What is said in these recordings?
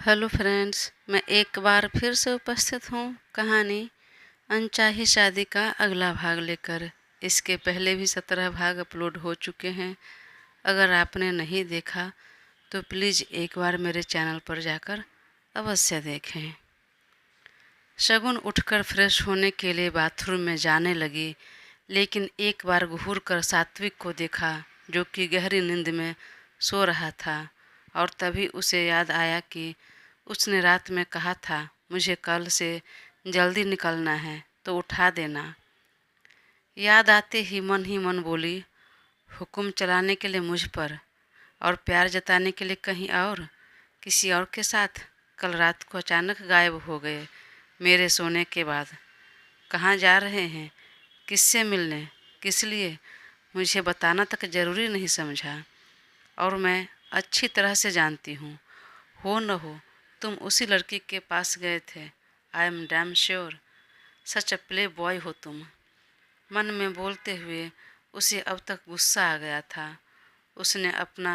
Hello friends, मैं एक बार फिर से उपस्थित हूँ कहानी अनचाही शादी का अगला भाग लेकर। इसके पहले भी 17 भाग अपलोड हो चुके हैं। अगर आपने नहीं देखा तो प्लीज़ एक बार मेरे चैनल पर जाकर अवश्य देखें। शगुन उठकर फ्रेश होने के लिए बाथरूम में जाने लगी, लेकिन एक बार घूर कर सात्विक को देखा जो कि गहरी नींद में सो रहा था। और तभी उसे याद आया कि उसने रात में कहा था, मुझे कल से जल्दी निकलना है तो उठा देना। याद आते ही मन बोली, हुक्म चलाने के लिए मुझ पर और प्यार जताने के लिए कहीं और, किसी और के साथ। कल रात को अचानक गायब हो गए मेरे सोने के बाद। कहाँ जा रहे हैं, किससे मिलने, किस लिए? मुझे बताना तक ज़रूरी नहीं समझा। और मैं अच्छी तरह से जानती हूँ, हो न हो तुम उसी लड़की के पास गए थे। I am damn sure. Such a play boy हो तुम। मन में बोलते हुए उसे अब तक गुस्सा आ गया था। उसने अपना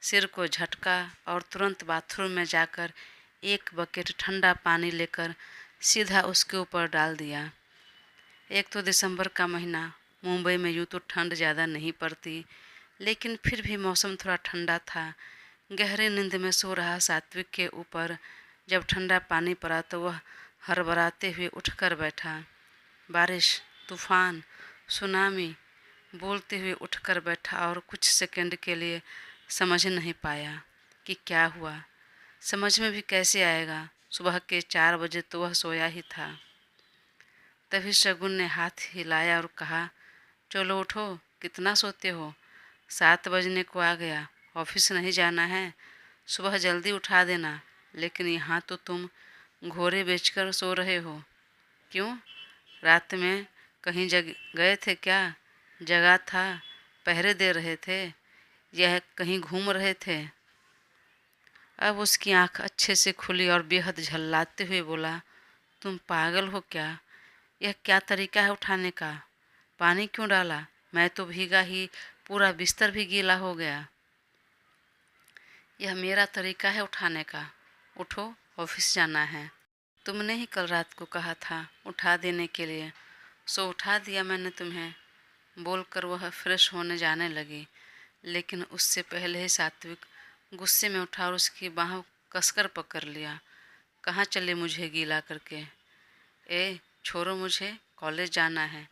सिर को झटका और तुरंत बाथरूम में जाकर एक बकेट ठंडा पानी लेकर सीधा उसके ऊपर डाल दिया। एक तो दिसंबर का महीना, मुंबई में यूँ तो ठंड ज़्यादा नहीं पड़ती, लेकिन फिर भी मौसम थोड़ा ठंडा था। गहरी नींद में सो रहा सात्विक के ऊपर जब ठंडा पानी पड़ा तो वह हड़बड़ाते हुए उठकर बैठा। बारिश, तूफान, सुनामी बोलते हुए उठकर बैठा और कुछ सेकंड के लिए समझ नहीं पाया कि क्या हुआ। समझ में भी कैसे आएगा, सुबह के 4 बजे तो वह सोया ही था। तभी शगुन ने हाथ हिलाया और कहा, चलो उठो, कितना सोते हो, 7 बजने को आ गया, ऑफिस नहीं जाना है, सुबह जल्दी उठा देना। लेकिन यहाँ तो तुम घोड़े बेचकर सो रहे हो। क्यों, रात में कहीं गए थे क्या? जगह था, पहरे दे रहे थे, यह कहीं घूम रहे थे? अब उसकी आंख अच्छे से खुली और बेहद झल्लाते हुए बोला, तुम पागल हो क्या? यह क्या तरीका है उठाने का? पानी क्यों डाला? मैं तो भीगा ही, पूरा बिस्तर भी गीला हो गया। यह मेरा तरीका है उठाने का। उठो, ऑफिस जाना है। तुमने ही कल रात को कहा था उठा देने के लिए, सो उठा दिया मैंने तुम्हें। बोलकर वह फ्रेश होने जाने लगी, लेकिन उससे पहले ही सात्विक गुस्से में उठा और उसकी बाहों कसकर पकड़ लिया। कहाँ चले मुझे गीला करके? ए छोड़ो, मुझे कॉलेज जाना है,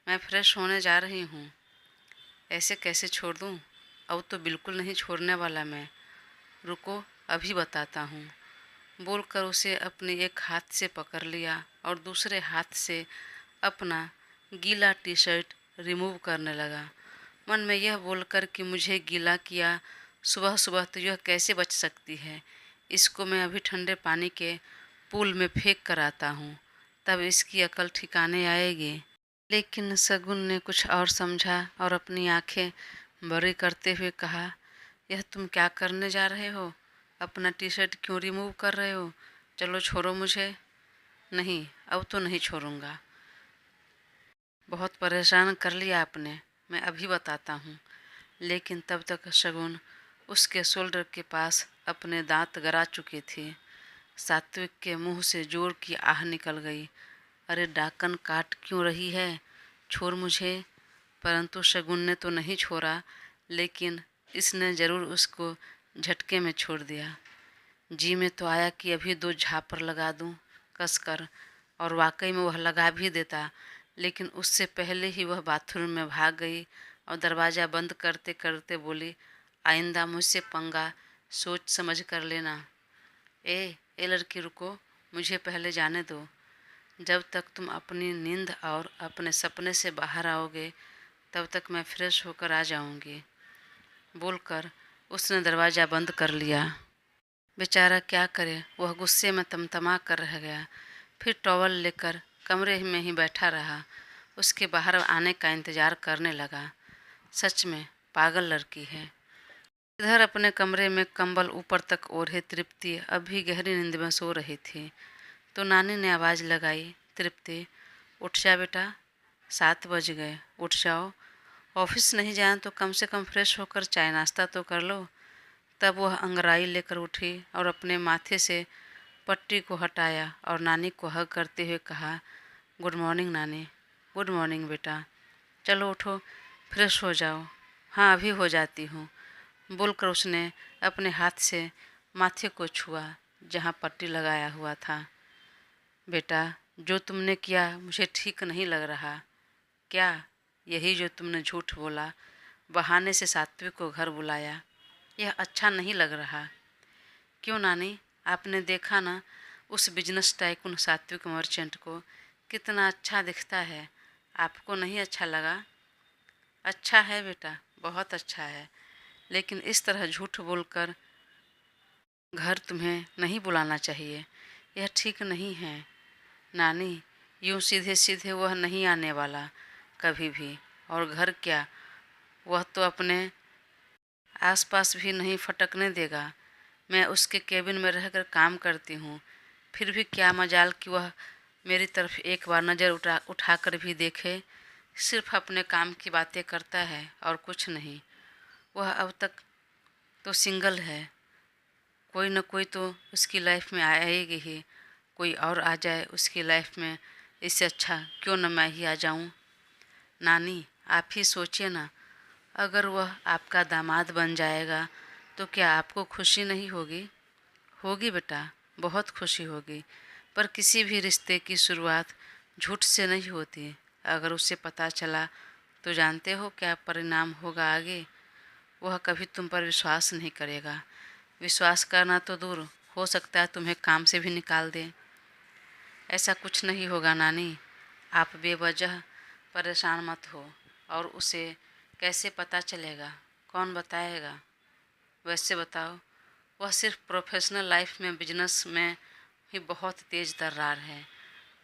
मैं फ्रेश होने जा रही हूँ। ऐसे कैसे छोड़ दूँ? अब तो बिल्कुल नहीं छोड़ने वाला मैं। रुको, अभी बताता हूँ। बोलकर उसे अपने एक हाथ से पकड़ लिया और दूसरे हाथ से अपना गीला टी शर्ट रिमूव करने लगा। मन में यह बोलकर कि मुझे गीला किया, सुबह सुबह तो यह कैसे बच सकती है, इसको मैं अभी ठंडे पानी के पूल में फेंक कर आता हूँ, तब इसकी अकल ठिकाने आएगी। लेकिन शगुन ने कुछ और समझा और अपनी आंखें बड़ी करते हुए कहा, यह तुम क्या करने जा रहे हो? अपना टी शर्ट क्यों रिमूव कर रहे हो? चलो छोड़ो मुझे। नहीं, अब तो नहीं छोड़ूंगा। बहुत परेशान कर लिया आपने, मैं अभी बताता हूँ। लेकिन तब तक शगुन उसके शोल्डर के पास अपने दांत गरा चुकी थी। सात्विक के मुंह से जोर की आह निकल गई, अरे डाकन काट क्यों रही है, छोड़ मुझे। परंतु शगुन ने तो नहीं छोड़ा, लेकिन इसने ज़रूर उसको झटके में छोड़ दिया। जी में तो आया कि अभी 2 झापर लगा दूं कसकर, और वाकई में वह लगा भी देता, लेकिन उससे पहले ही वह बाथरूम में भाग गई और दरवाज़ा बंद करते करते बोली, आइंदा मुझसे पंगा सोच समझ कर लेना। ए लड़की रुको, मुझे पहले जाने दो। जब तक तुम अपनी नींद और अपने सपने से बाहर आओगे तब तक मैं फ्रेश होकर आ जाऊंगी। बोलकर उसने दरवाज़ा बंद कर लिया। बेचारा क्या करे, वह गुस्से में तमतमा कर रह गया। फिर टॉवल लेकर कमरे में ही बैठा रहा, उसके बाहर आने का इंतज़ार करने लगा। सच में पागल लड़की है। इधर अपने कमरे में कंबल ऊपर तक ओढ़े तृप्ति अभी गहरी नींद में सो रही थी, तो नानी ने आवाज़ लगाई, तृप्ति उठ जा बेटा, 7 बज गए, उठ जाओ। ऑफिस नहीं जाना तो कम से कम फ्रेश होकर चाय नाश्ता तो कर लो। तब वह अंगड़ाई लेकर उठी और अपने माथे से पट्टी को हटाया और नानी को हग करते हुए कहा, गुड मॉर्निंग नानी। गुड मॉर्निंग बेटा, चलो उठो, फ्रेश हो जाओ। हाँ, अभी हो जाती हूँ, बोलकर उसने अपने हाथ से माथे को छुआ जहाँ पट्टी लगाया हुआ था। बेटा, जो तुमने किया मुझे ठीक नहीं लग रहा। क्या? यही जो तुमने झूठ बोला, बहाने से सात्विक को घर बुलाया, यह अच्छा नहीं लग रहा। क्यों नानी, आपने देखा ना उस बिजनेस टाइकून सात्विक मर्चेंट को, कितना अच्छा दिखता है। आपको नहीं अच्छा लगा? अच्छा है बेटा, बहुत अच्छा है, लेकिन इस तरह झूठ बोलकर घर तुम्हें नहीं बुलाना चाहिए। यह ठीक नहीं है नानी, यूँ सीधे सीधे वह नहीं आने वाला कभी भी। और घर क्या, वह तो अपने आसपास भी नहीं फटकने देगा। मैं उसके केबिन में रहकर काम करती हूँ, फिर भी क्या मजाल कि वह मेरी तरफ एक बार नज़र उठाकर भी देखे। सिर्फ अपने काम की बातें करता है और कुछ नहीं। वह अब तक तो सिंगल है, कोई न कोई तो उसकी लाइफ में आएगी ही। कोई और आ जाए उसकी लाइफ में, इससे अच्छा क्यों न मैं ही आ जाऊँ। नानी, आप ही सोचिए ना, अगर वह आपका दामाद बन जाएगा तो क्या आपको खुशी नहीं होगी? होगी बेटा, बहुत खुशी होगी, पर किसी भी रिश्ते की शुरुआत झूठ से नहीं होती। अगर उसे पता चला तो जानते हो क्या परिणाम होगा आगे? वह कभी तुम पर विश्वास नहीं करेगा। विश्वास करना तो दूर, हो सकता है तुम्हें काम से भी निकाल दे। ऐसा कुछ नहीं होगा नानी, आप बेवजह परेशान मत हो। और उसे कैसे पता चलेगा? कौन बताएगा? वैसे बताओ, वह सिर्फ प्रोफेशनल लाइफ में, बिजनेस में ही बहुत तेज़ तर्रार है।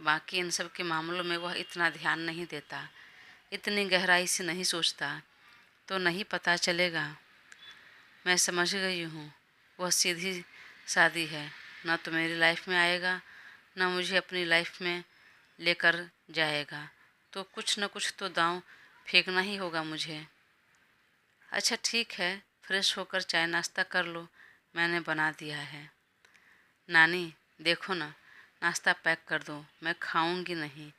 बाकी इन सब के मामलों में वह इतना ध्यान नहीं देता, इतनी गहराई से नहीं सोचता। तो नहीं पता चलेगा। मैं समझ गई हूँ, वह सीधी सादी है, न तो मेरी लाइफ में आएगा न मुझे अपनी लाइफ में लेकर जाएगा। तो कुछ न कुछ तो दांव फेंकना ही होगा मुझे। अच्छा ठीक है, फ्रेश होकर चाय नाश्ता कर लो, मैंने बना दिया है। नानी देखो ना, नाश्ता पैक कर दो, मैं खाऊंगी नहीं,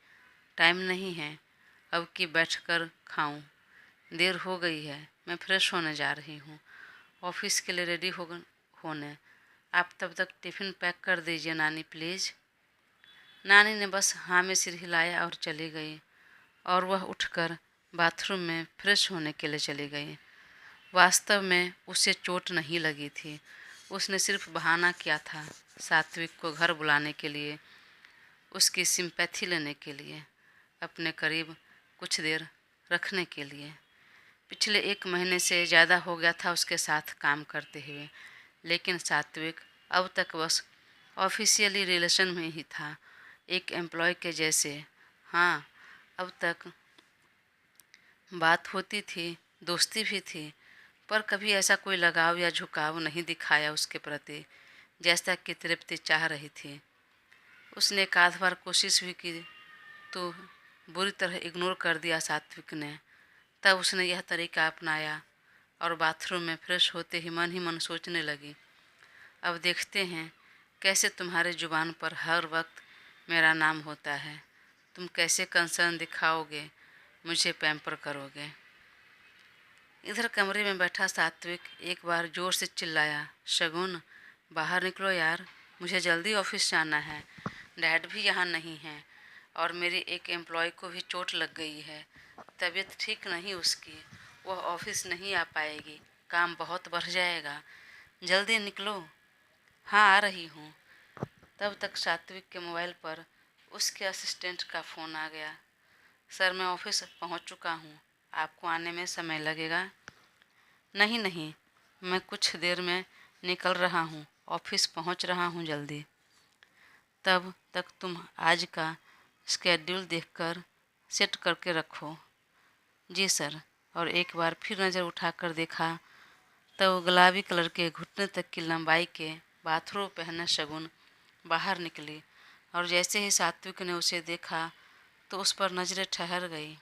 टाइम नहीं है अब कि बैठ कर खाऊं। देर हो गई है, मैं फ्रेश होने जा रही हूँ, ऑफिस के लिए रेडी होने। आप तब तक टिफ़िन पैक कर दीजिए नानी प्लीज़। नानी ने बस हाँ में सिर हिलाया और चली गई, और वह उठकर बाथरूम में फ्रेश होने के लिए चली गई। वास्तव में उसे चोट नहीं लगी थी, उसने सिर्फ बहाना किया था सात्विक को घर बुलाने के लिए, उसकी सिंपैथी लेने के लिए, अपने करीब कुछ देर रखने के लिए। पिछले 1 महीने से ज़्यादा हो गया था उसके साथ काम करते हुए, लेकिन सात्विक अब तक बस ऑफिशियली रिलेशन में ही था, एक एम्प्लॉय के जैसे। हाँ, अब तक बात होती थी, दोस्ती भी थी, पर कभी ऐसा कोई लगाव या झुकाव नहीं दिखाया उसके प्रति जैसा कि तृप्ति चाह रही थी। उसने एक आध बार कोशिश भी की तो बुरी तरह इग्नोर कर दिया सात्विक ने। तब उसने यह तरीका अपनाया और बाथरूम में फ्रेश होते ही मन सोचने लगी, अब देखते हैं कैसे तुम्हारे जुबान पर हर वक्त मेरा नाम होता है। तुम कैसे कंसर्न दिखाओगे, मुझे पैम्पर करोगे। इधर कमरे में बैठा सात्विक एक बार जोर से चिल्लाया, शगुन बाहर निकलो यार, मुझे जल्दी ऑफिस जाना है। डैड भी यहाँ नहीं है और मेरी एक एम्प्लॉय को भी चोट लग गई है, तबीयत ठीक नहीं उसकी, वह ऑफिस नहीं आ पाएगी, काम बहुत बढ़ जाएगा, जल्दी निकलो। हाँ आ रही हूँ। तब तक सात्विक के मोबाइल पर उसके असिस्टेंट का फ़ोन आ गया। सर मैं ऑफिस पहुँच चुका हूँ, आपको आने में समय लगेगा? नहीं नहीं, मैं कुछ देर में निकल रहा हूँ, ऑफिस पहुँच रहा हूँ जल्दी। तब तक तुम आज का स्केड्यूल देखकर सेट करके रखो। जी सर। और एक बार फिर नज़र उठाकर देखा तो गुलाबी कलर के घुटने तक की लंबाई के बाथरोब पहने शगुन बाहर निकली, और जैसे ही सात्विक ने उसे देखा तो उस पर नज़रें ठहर गई।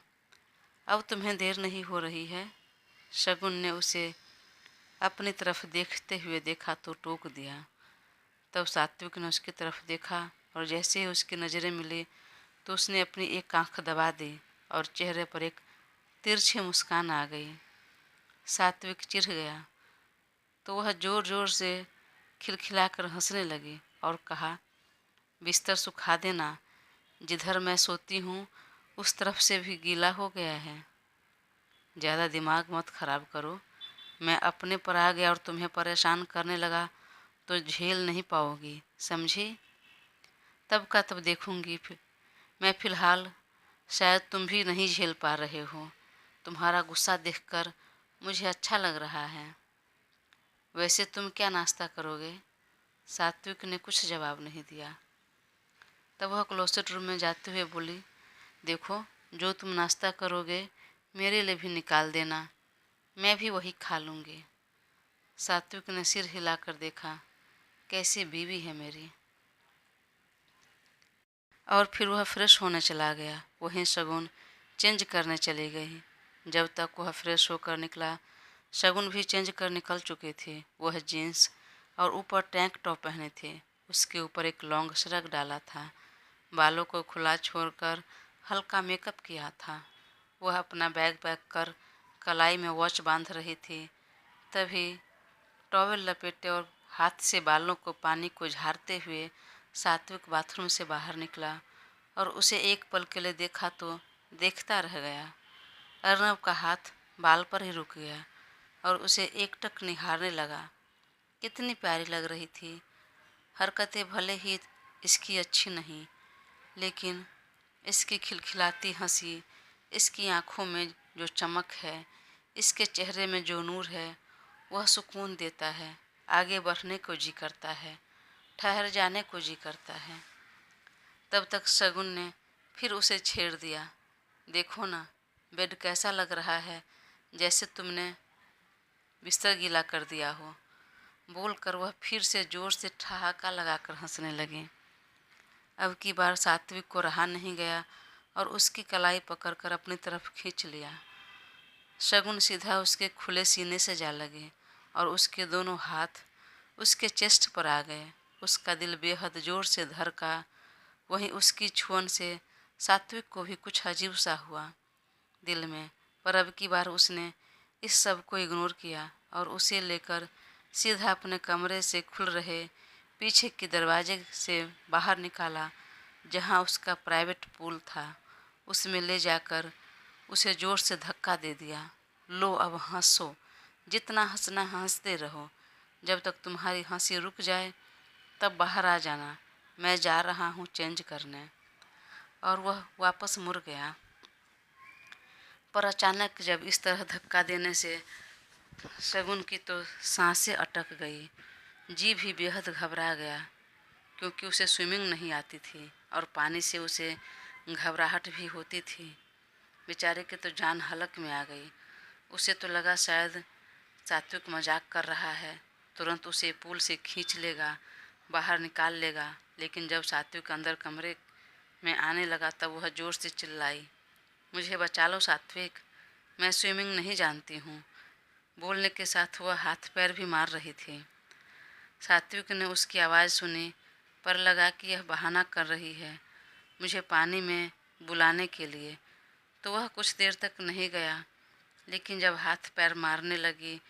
अब तुम्हें देर नहीं हो रही है? शगुन ने उसे अपनी तरफ देखते हुए देखा तो टोक दिया। तब सात्विक ने उसकी तरफ देखा और जैसे ही उसकी नज़रें मिली तो उसने अपनी एक आंख दबा दी और चेहरे पर एक तिरछी मुस्कान आ गई। सात्विक चिढ़ गया तो वह ज़ोर ज़ोर से खिलखिलाकर हंसने लगी और कहा, बिस्तर सुखा देना, जिधर मैं सोती हूँ उस तरफ से भी गीला हो गया है। ज़्यादा दिमाग मत खराब करो, मैं अपने पर आ गया और तुम्हें परेशान करने लगा तो झेल नहीं पाओगी, समझी? तब का तब देखूंगी। मैं फ़िलहाल शायद तुम भी नहीं झेल पा रहे हो। तुम्हारा गुस्सा देखकर मुझे अच्छा लग रहा है। वैसे तुम क्या नाश्ता करोगे? सात्विक ने कुछ जवाब नहीं दिया। तब वह क्लोसेट रूम में जाते हुए बोली, देखो, जो तुम नाश्ता करोगे मेरे लिए भी निकाल देना, मैं भी वही खा लूँगी। सात्विक ने सिर हिलाकर देखा, कैसी बीवी है मेरी। और फिर वह फ्रेश होने चला गया। वहीं शगुन चेंज करने चली गई। जब तक वह फ्रेश होकर निकला, शगुन भी चेंज कर निकल चुकी थी। वह जीन्स और ऊपर टैंक टॉप पहने थे। उसके ऊपर एक लॉन्ग श्रग डाला था। बालों को खुला छोड़कर हल्का मेकअप किया था। वह अपना बैग पैक कर कलाई में वॉच बांध रही थी। तभी टॉवेल लपेटे और हाथ से बालों को पानी को झाड़ते हुए सात्विक बाथरूम से बाहर निकला और उसे एक पल के लिए देखा तो देखता रह गया। अर्नब का हाथ बाल पर ही रुक गया और उसे एकटक निहारने लगा। कितनी प्यारी लग रही थी। हरकतें भले ही इसकी अच्छी नहीं, लेकिन इसकी खिलखिलाती हंसी, इसकी आंखों में जो चमक है, इसके चेहरे में जो नूर है, वह सुकून देता है। आगे बढ़ने को जी करता है, ठहर जाने को जी करता है। तब तक शगुन ने फिर उसे छेड़ दिया, देखो ना, बेड कैसा लग रहा है, जैसे तुमने बिस्तर गीला कर दिया हो। बोलकर वह फिर से जोर से ठहाका लगाकर हंसने लगी। अब की बार सात्विक को रहा नहीं गया और उसकी कलाई पकड़कर अपनी तरफ खींच लिया। शगुन सीधा उसके खुले सीने से जा लगे और उसके दोनों हाथ उसके चेस्ट पर आ गए। उसका दिल बेहद जोर से धड़का। वहीं उसकी छुअन से सात्विक को भी कुछ अजीब सा हुआ दिल में। पर अब की बार उसने इस सब को इग्नोर किया और उसे लेकर सीधा अपने कमरे से खुल रहे पीछे के दरवाजे से बाहर निकाला, जहां उसका प्राइवेट पूल था। उसमें ले जाकर उसे ज़ोर से धक्का दे दिया। लो, अब हंसो, जितना हंसना हंसते रहो। जब तक तुम्हारी हंसी रुक जाए तब बाहर आ जाना, मैं जा रहा हूँ चेंज करने। और वह वापस मुड़ गया। पर अचानक जब इस तरह धक्का देने से शगुन की तो सांसें अटक गई। जी भी बेहद घबरा गया, क्योंकि उसे स्विमिंग नहीं आती थी और पानी से उसे घबराहट भी होती थी। बेचारे की तो जान हलक में आ गई। उसे तो लगा शायद सात्विक मजाक कर रहा है, तुरंत उसे पूल से खींच लेगा, बाहर निकाल लेगा। लेकिन जब सात्विक अंदर कमरे में आने लगा तब वह ज़ोर से चिल्लाई, मुझे बचा लो सात्विक, मैं स्विमिंग नहीं जानती हूँ। बोलने के साथ वह हाथ पैर भी मार रही थी। सात्विक ने उसकी आवाज़ सुनी, पर लगा कि यह बहाना कर रही है मुझे पानी में बुलाने के लिए, तो वह कुछ देर तक नहीं गया। लेकिन जब हाथ पैर मारने लगी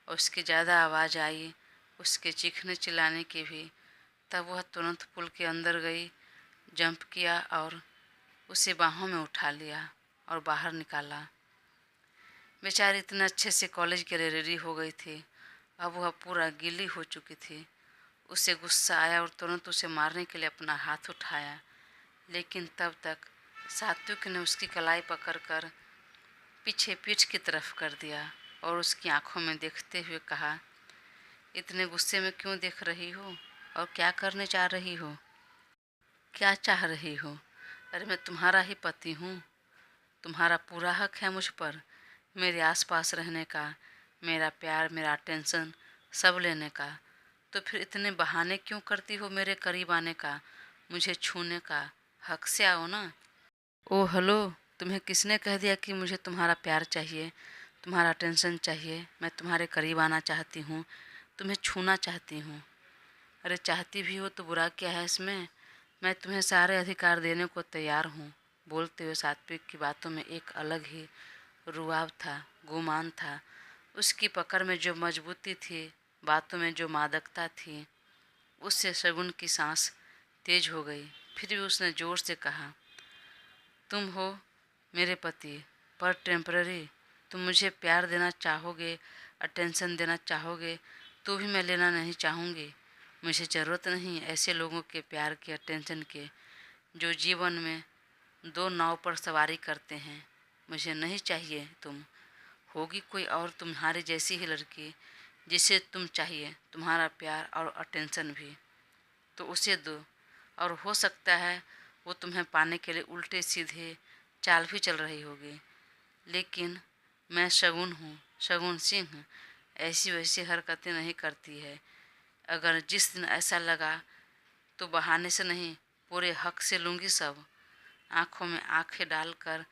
और उसकी ज़्यादा आवाज़ आई, उसके चीखने चिल्लाने की भी, तब वह तुरंत पुल के अंदर गई, जंप किया और उसे बाहों में उठा लिया और बाहर निकाला। बेचारी इतने अच्छे से कॉलेज के लिए रेडी हो गई थी, अब वह पूरा गीली हो चुकी थी। उसे गुस्सा आया और तुरंत उसे मारने के लिए अपना हाथ उठाया, लेकिन तब तक सात्विक ने उसकी कलाई पकड़कर पीछे पीठ की तरफ कर दिया और उसकी आंखों में देखते हुए कहा, इतने गुस्से में क्यों देख रही हो और क्या करने चाह रही हो? क्या चाह रही हो? अरे मैं तुम्हारा ही पति हूँ। तुम्हारा पूरा हक है मुझ पर, मेरे आसपास रहने का, मेरा प्यार, मेरा अटेंशन सब लेने का। तो फिर इतने बहाने क्यों करती हो मेरे करीब आने का, मुझे छूने का? हक से आओ ना। ओ हेलो, तुम्हें किसने कह दिया कि मुझे तुम्हारा प्यार चाहिए? तुम्हारा अटेंशन चाहिए, मैं तुम्हारे करीब आना चाहती हूँ, तुम्हें छूना चाहती हूँ। अरे चाहती भी हो तो बुरा क्या है इसमें, मैं तुम्हें सारे अधिकार देने को तैयार हूँ। बोलते हुए सात्विक की बातों में एक अलग ही रुआब था, गुमान था। उसकी पकड़ में जो मजबूती थी, बातों में जो मादकता थी, उससे शगुन की सांस तेज हो गई। फिर भी उसने जोर से कहा, तुम हो मेरे पति, पर टेम्पररी। तुम मुझे प्यार देना चाहोगे, अटेंशन देना चाहोगे, तो भी मैं लेना नहीं चाहूँगी। मुझे ज़रूरत नहीं ऐसे लोगों के प्यार के, अटेंशन के, जो जीवन में दो नाव पर सवारी करते हैं। मुझे नहीं चाहिए तुम। होगी कोई और तुम्हारी जैसी ही लड़की जिसे तुम चाहिए, तुम्हारा प्यार और अटेंशन भी, तो उसे दो। और हो सकता है वो तुम्हें पाने के लिए उल्टे सीधे चाल भी चल रही होगी, लेकिन मैं शगुन हूँ, शगुन सिंह ऐसी वैसी हरकतें नहीं करती है। अगर जिस दिन ऐसा लगा तो बहाने से नहीं, पूरे हक से लूँगी सब। आँखों में आँखें डालकर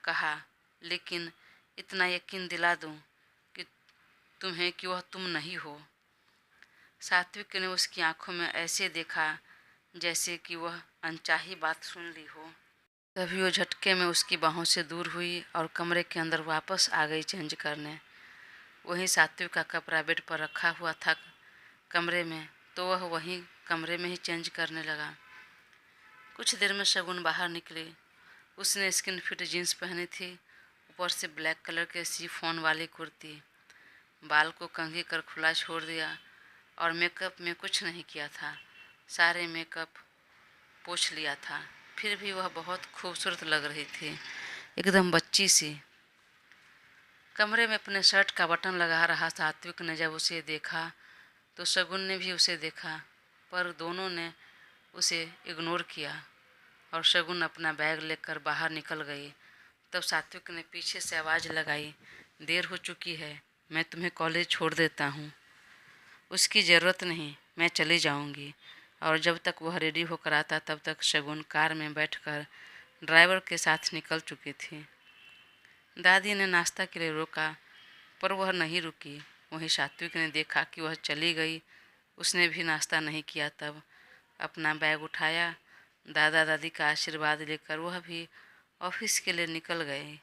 कहा, लेकिन इतना यकीन दिला दूँ कि तुम्हें कि वह तुम नहीं हो। सात्विक ने उसकी आंखों में ऐसे देखा जैसे कि वह अनचाही बात सुन ली हो। तभी वो झटके में उसकी बाहों से दूर हुई और कमरे के अंदर वापस आ गई चेंज करने। वहीं सात्विक का कपड़ा बेड पर रखा हुआ था कमरे में, तो वह वहीं कमरे में ही चेंज करने लगा। कुछ देर में शगुन बाहर निकली। उसने स्किन फिट जीन्स पहनी थी, ऊपर से ब्लैक कलर के शिफॉन वाली कुर्ती। बाल को कंघी कर खुला छोड़ दिया और मेकअप में कुछ नहीं किया था। सारे मेकअप पोंछ लिया था। फिर भी वह बहुत खूबसूरत लग रही थी, एकदम बच्ची सी। कमरे में अपने शर्ट का बटन लगा रहा सात्विक ने जब उसे देखा तो शगुन ने भी उसे देखा, पर दोनों ने उसे इग्नोर किया और शगुन अपना बैग लेकर बाहर निकल गई। तब सात्विक ने पीछे से आवाज़ लगाई, देर हो चुकी है, मैं तुम्हें कॉलेज छोड़ देता हूँ। उसकी ज़रूरत नहीं, मैं चली जाऊंगी। और जब तक वह रेडी होकर आता तब तक शगुन कार में बैठकर ड्राइवर के साथ निकल चुकी थी। दादी ने नाश्ता के लिए रोका, पर वह नहीं रुकी। वहीं सात्विक ने देखा कि वह चली गई। उसने भी नाश्ता नहीं किया। तब अपना बैग उठाया, दादा दादी का आशीर्वाद लेकर वह भी ऑफिस के लिए निकल गए।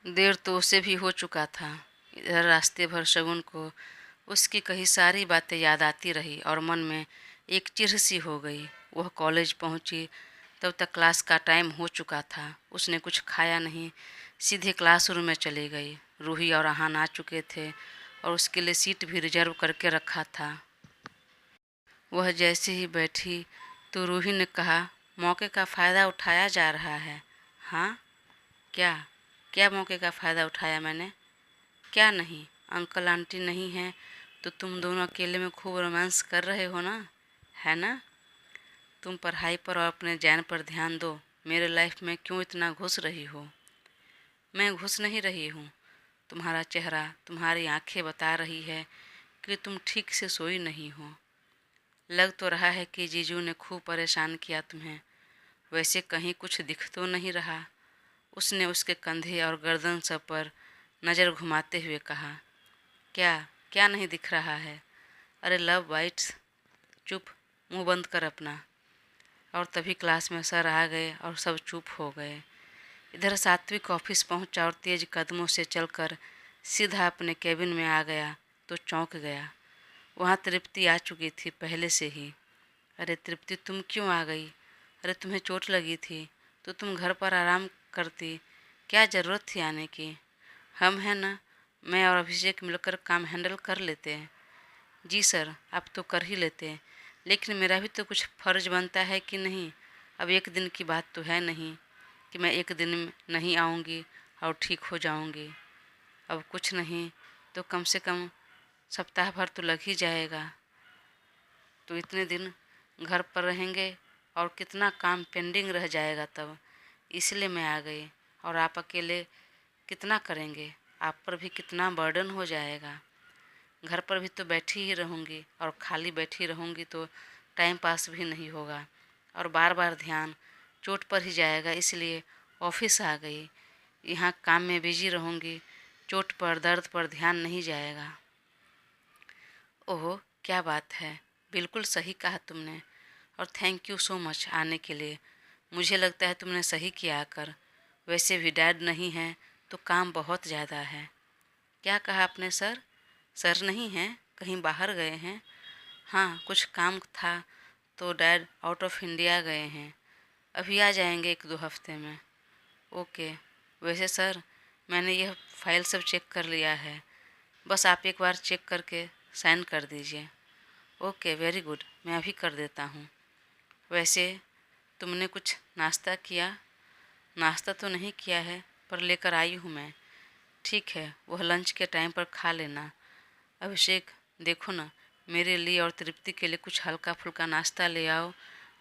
देर तो उसे भी हो चुका था। इधर रास्ते भर शगुन को उसकी कही सारी बातें याद आती रही और मन में एक चिढ़ सी हो गई। वह कॉलेज पहुंची तब तक क्लास का टाइम हो चुका था। उसने कुछ खाया नहीं, सीधे क्लासरूम में चली गई। रूही और अहान आ चुके थे और उसके लिए सीट भी रिजर्व करके रखा था। वह जैसे ही बैठी तो रूही ने कहा, मौके का फ़ायदा उठाया जा रहा है। हाँ, क्या क्या मौके का फ़ायदा उठाया मैंने? क्या नहीं, अंकल आंटी नहीं हैं तो तुम दोनों अकेले में खूब रोमांस कर रहे हो ना, है ना? तुम पढ़ाई पर और अपने ज्ञान पर ध्यान दो। मेरे लाइफ में क्यों इतना घुस रही हो? मैं घुस नहीं रही हूँ। तुम्हारा चेहरा, तुम्हारी आंखें बता रही है कि तुम ठीक से सोई नहीं हो। लग तो रहा है कि जीजू ने खूब परेशान किया तुम्हें। वैसे कहीं कुछ दिख तो नहीं रहा। उसने उसके कंधे और गर्दन सब पर नज़र घुमाते हुए कहा, क्या क्या नहीं दिख रहा है? अरे लव बाइट्स, चुप, मुंह बंद कर अपना। और तभी क्लास में सर आ गए और सब चुप हो गए। इधर सात्विक ऑफिस पहुंचा और तेज कदमों से चलकर सीधा अपने केबिन में आ गया तो चौंक गया। वहाँ तृप्ति आ चुकी थी पहले से ही। अरे तृप्ति, तुम क्यों आ गई? अरे तुम्हें चोट लगी थी तो तुम घर पर आराम करती, क्या ज़रूरत थी आने की? हम हैं ना, मैं और अभिषेक मिलकर काम हैंडल कर लेते हैं। जी सर, आप तो कर ही लेते हैं, लेकिन मेरा भी तो कुछ फ़र्ज बनता है कि नहीं? अब एक दिन की बात तो है नहीं कि मैं एक दिन में नहीं आऊँगी और ठीक हो जाऊँगी। अब कुछ नहीं तो कम से कम सप्ताह भर तो लग ही जाएगा। तो इतने दिन घर पर रहेंगे और कितना काम पेंडिंग रह जाएगा तब। इसलिए मैं आ गई। और आप अकेले कितना करेंगे? आप पर भी कितना बर्डन हो जाएगा। घर पर भी तो बैठी ही रहूँगी और खाली बैठी रहूँगी तो टाइम पास भी नहीं होगा और बार बार ध्यान चोट पर ही जाएगा। इसलिए ऑफिस आ गई। यहाँ काम में बिजी रहूँगी चोट पर दर्द पर ध्यान नहीं जाएगा। ओह, क्या बात है, बिल्कुल सही कहा तुमने। और थैंक यू सो मच आने के लिए। मुझे लगता है तुमने सही किया आकर। वैसे भी डैड नहीं है तो काम बहुत ज़्यादा है। क्या कहा आपने सर? सर नहीं हैं, कहीं बाहर गए हैं। हाँ, कुछ काम था तो डैड आउट ऑफ इंडिया गए हैं। अभी आ जाएंगे 1-2 हफ्ते में। ओके। वैसे सर, मैंने यह फाइल सब चेक कर लिया है। बस आप एक बार चेक करके साइन कर दीजिए। ओके, वेरी गुड, मैं अभी कर देता हूँ। वैसे तुमने कुछ नाश्ता किया? नाश्ता तो नहीं किया है, पर लेकर आई हूँ मैं। ठीक है, वह लंच के टाइम पर खा लेना। अभिषेक, देखो ना, मेरे लिए और तृप्ति के लिए कुछ हल्का फुल्का नाश्ता ले आओ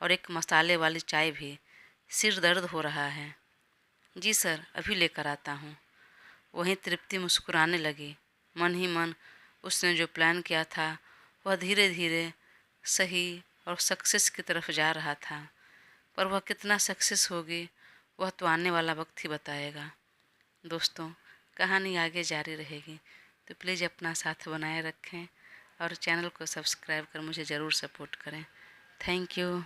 और एक मसाले वाली चाय भी। सिर दर्द हो रहा है। जी सर, अभी लेकर आता हूँ। वहीं तृप्ति मुस्कुराने लगी। मन ही मन उसने जो प्लान किया था वह धीरे धीरे सही और सक्सेस की तरफ जा रहा था, पर वह कितना सक्सेस होगी वह तो आने वाला वक्त ही बताएगा। दोस्तों, कहानी आगे जारी रहेगी, तो प्लीज़ अपना साथ बनाए रखें और चैनल को सब्सक्राइब कर मुझे ज़रूर सपोर्ट करें। Thank you.